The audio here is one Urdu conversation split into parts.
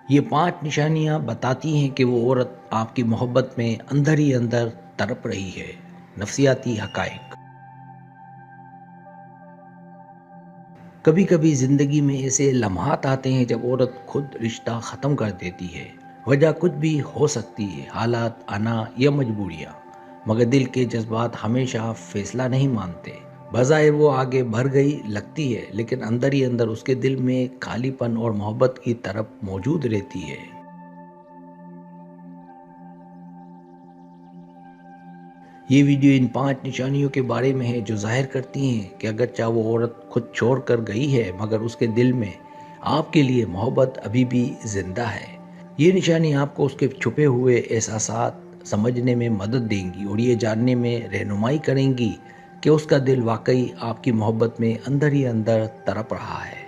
یہ 5 نشانیاں بتاتی ہیں کہ وہ عورت آپ کی محبت میں اندر ہی اندر تڑپ رہی ہے۔ نفسیاتی حقائق۔ کبھی کبھی زندگی میں ایسے لمحات آتے ہیں جب عورت خود رشتہ ختم کر دیتی ہے۔ وجہ کچھ بھی ہو سکتی ہے، حالات، انا یا مجبوریاں، مگر دل کے جذبات ہمیشہ فیصلہ نہیں مانتے۔ بظاہر وہ آگے بڑھ گئی لگتی ہے، لیکن اندر ہی اندر اس کے دل میں خالی پن اور محبت کی طرف موجود رہتی ہے۔ یہ ویڈیو ان 5 نشانیوں کے بارے میں ہے جو ظاہر کرتی ہیں کہ اگرچہ وہ عورت خود چھوڑ کر گئی ہے، مگر اس کے دل میں آپ کے لیے محبت ابھی بھی زندہ ہے۔ یہ نشانی آپ کو اس کے چھپے ہوئے احساسات سمجھنے میں مدد دیں گی اور یہ جاننے میں رہنمائی کریں گی کہ اس کا دل واقعی آپ کی محبت میں اندر ہی اندر تڑپ رہا ہے۔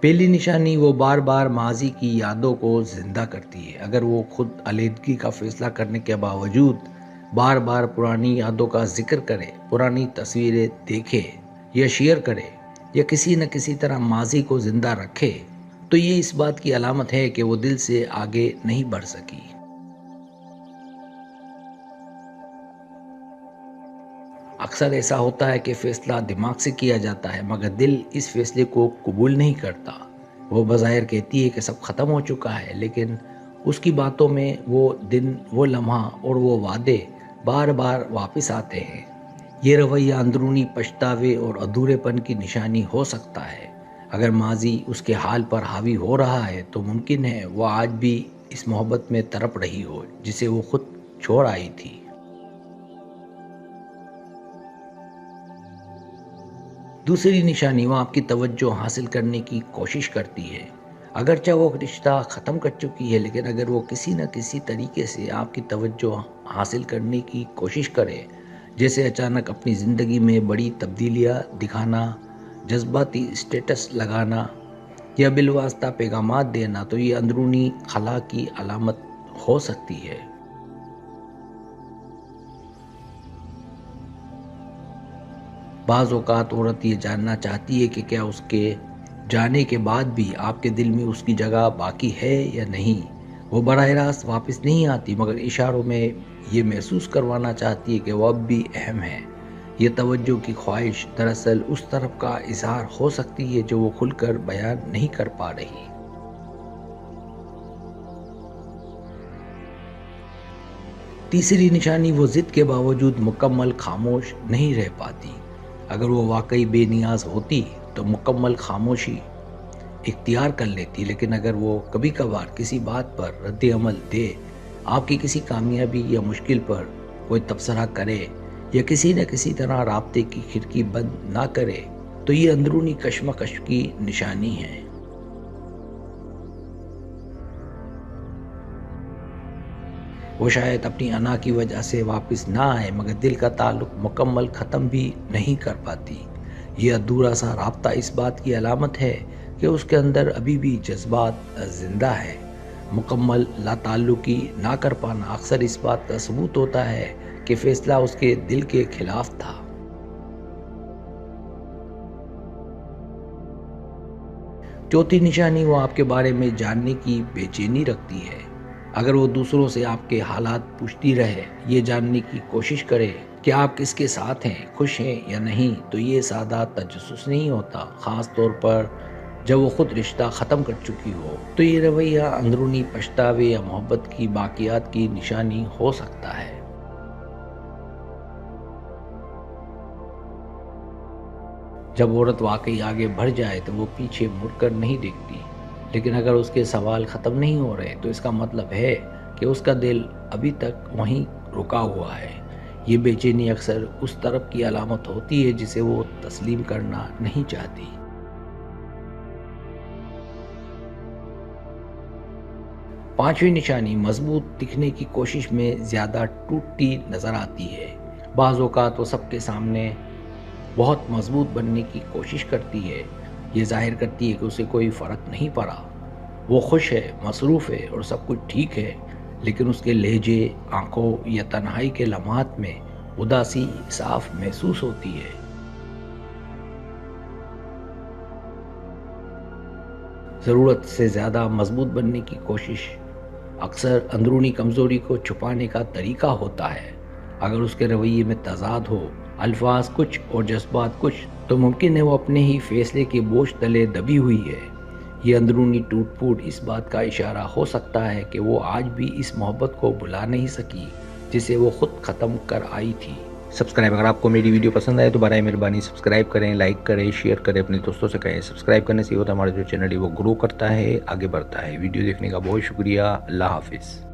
پہلی نشانی، وہ بار بار ماضی کی یادوں کو زندہ کرتی ہے۔ اگر وہ خود علیحدگی کا فیصلہ کرنے کے باوجود بار بار پرانی یادوں کا ذکر کرے، پرانی تصویریں دیکھے یا شیئر کرے یا کسی نہ کسی طرح ماضی کو زندہ رکھے، تو یہ اس بات کی علامت ہے کہ وہ دل سے آگے نہیں بڑھ سکی۔ اکثر ایسا ہوتا ہے کہ فیصلہ دماغ سے کیا جاتا ہے، مگر دل اس فیصلے کو قبول نہیں کرتا۔ وہ بظاہر کہتی ہے کہ سب ختم ہو چکا ہے، لیکن اس کی باتوں میں وہ دن، وہ لمحہ اور وہ وعدے بار بار واپس آتے ہیں۔ یہ رویہ اندرونی پچھتاوے اور ادھورے پن کی نشانی ہو سکتا ہے۔ اگر ماضی اس کے حال پر حاوی ہو رہا ہے تو ممکن ہے وہ آج بھی اس محبت میں تڑپ رہی ہو جسے وہ خود چھوڑ آئی تھی۔ دوسری نشانی، وہ آپ کی توجہ حاصل کرنے کی کوشش کرتی ہے۔ اگرچہ وہ رشتہ ختم کر چکی ہے، لیکن اگر وہ کسی نہ کسی طریقے سے آپ کی توجہ حاصل کرنے کی کوشش کرے، جیسے اچانک اپنی زندگی میں بڑی تبدیلیاں دکھانا، جذباتی اسٹیٹس لگانا یا بالواسطہ پیغامات دینا، تو یہ اندرونی خلا کی علامت ہو سکتی ہے۔ بعض اوقات عورت یہ جاننا چاہتی ہے کہ کیا اس کے جانے کے بعد بھی آپ کے دل میں اس کی جگہ باقی ہے یا نہیں۔ وہ براہ راست واپس نہیں آتی، مگر اشاروں میں یہ محسوس کروانا چاہتی ہے کہ وہ اب بھی اہم ہے۔ یہ توجہ کی خواہش دراصل اس طرف کا اظہار ہو سکتی ہے جو وہ کھل کر بیان نہیں کر پا رہی۔ تیسری نشانی، وہ ضد کے باوجود مکمل خاموش نہیں رہ پاتی۔ اگر وہ واقعی بے نیاز ہوتی تو مکمل خاموشی اختیار کر لیتی، لیکن اگر وہ کبھی کبھار کسی بات پر رد عمل دے، آپ کی کسی کامیابی یا مشکل پر کوئی تبصرہ کرے یا کسی نہ کسی طرح رابطے کی کھڑکی بند نہ کرے، تو یہ اندرونی کشمکش کی نشانی ہے۔ وہ شاید اپنی انا کی وجہ سے واپس نہ آئے، مگر دل کا تعلق مکمل ختم بھی نہیں کر پاتی۔ یہ ادھورا سا رابطہ اس بات کی علامت ہے کہ اس کے اندر ابھی بھی جذبات زندہ ہے۔ مکمل لا تعلقی نہ کر پانا اکثر اس بات کا ثبوت ہوتا ہے کہ فیصلہ اس کے دل کے خلاف تھا۔ چوتھی نشانی، وہ آپ کے بارے میں جاننے کی بے چینی رکھتی ہے۔ اگر وہ دوسروں سے آپ کے حالات پوچھتی رہے، یہ جاننے کی کوشش کرے کہ آپ کس کے ساتھ ہیں، خوش ہیں یا نہیں، تو یہ سادہ تجسس نہیں ہوتا، خاص طور پر جب وہ خود رشتہ ختم کر چکی ہو۔ تو یہ رویہ اندرونی پچھتاوے یا محبت کی باقیات کی نشانی ہو سکتا ہے۔ جب عورت واقعی آگے بڑھ جائے تو وہ پیچھے مڑ کر نہیں دیکھتی، لیکن اگر اس کے سوال ختم نہیں ہو رہے تو اس کا مطلب ہے کہ اس کا دل ابھی تک وہیں رکا ہوا ہے۔ یہ بے چینی اکثر اس طرف کی علامت ہوتی ہے جسے وہ تسلیم کرنا نہیں چاہتی۔ پانچویں نشانی، مضبوط دکھنے کی کوشش میں زیادہ ٹوٹتی نظر آتی ہے۔ بعض اوقات وہ سب کے سامنے بہت مضبوط بننے کی کوشش کرتی ہے۔ یہ ظاہر کرتی ہے کہ اسے کوئی فرق نہیں پڑا، وہ خوش ہے، مصروف ہے اور سب کچھ ٹھیک ہے، لیکن اس کے لہجے، آنکھوں یا تنہائی کے لمحات میں اداسی صاف محسوس ہوتی ہے۔ ضرورت سے زیادہ مضبوط بننے کی کوشش اکثر اندرونی کمزوری کو چھپانے کا طریقہ ہوتا ہے۔ اگر اس کے رویے میں تضاد ہو، الفاظ کچھ اور جذبات کچھ، تو ممکن ہے وہ اپنے ہی فیصلے کے بوجھ تلے دبی ہوئی ہے۔ یہ اندرونی ٹوٹ پھوٹ اس بات کا اشارہ ہو سکتا ہے کہ وہ آج بھی اس محبت کو بھلا نہیں سکی جسے وہ خود ختم کر آئی تھی۔ سبسکرائب، اگر آپ کو میری ویڈیو پسند آئے تو برائے مہربانی سبسکرائب کریں، لائک کریں، شیئر کریں، اپنے دوستوں سے کہیں۔ سبسکرائب کرنے سے یہ ہوتا ہے ہمارا جو چینل ہے وہ گرو کرتا ہے، آگے بڑھتا ہے۔ ویڈیو دیکھنے کا بہت شکریہ۔ اللہ حافظ۔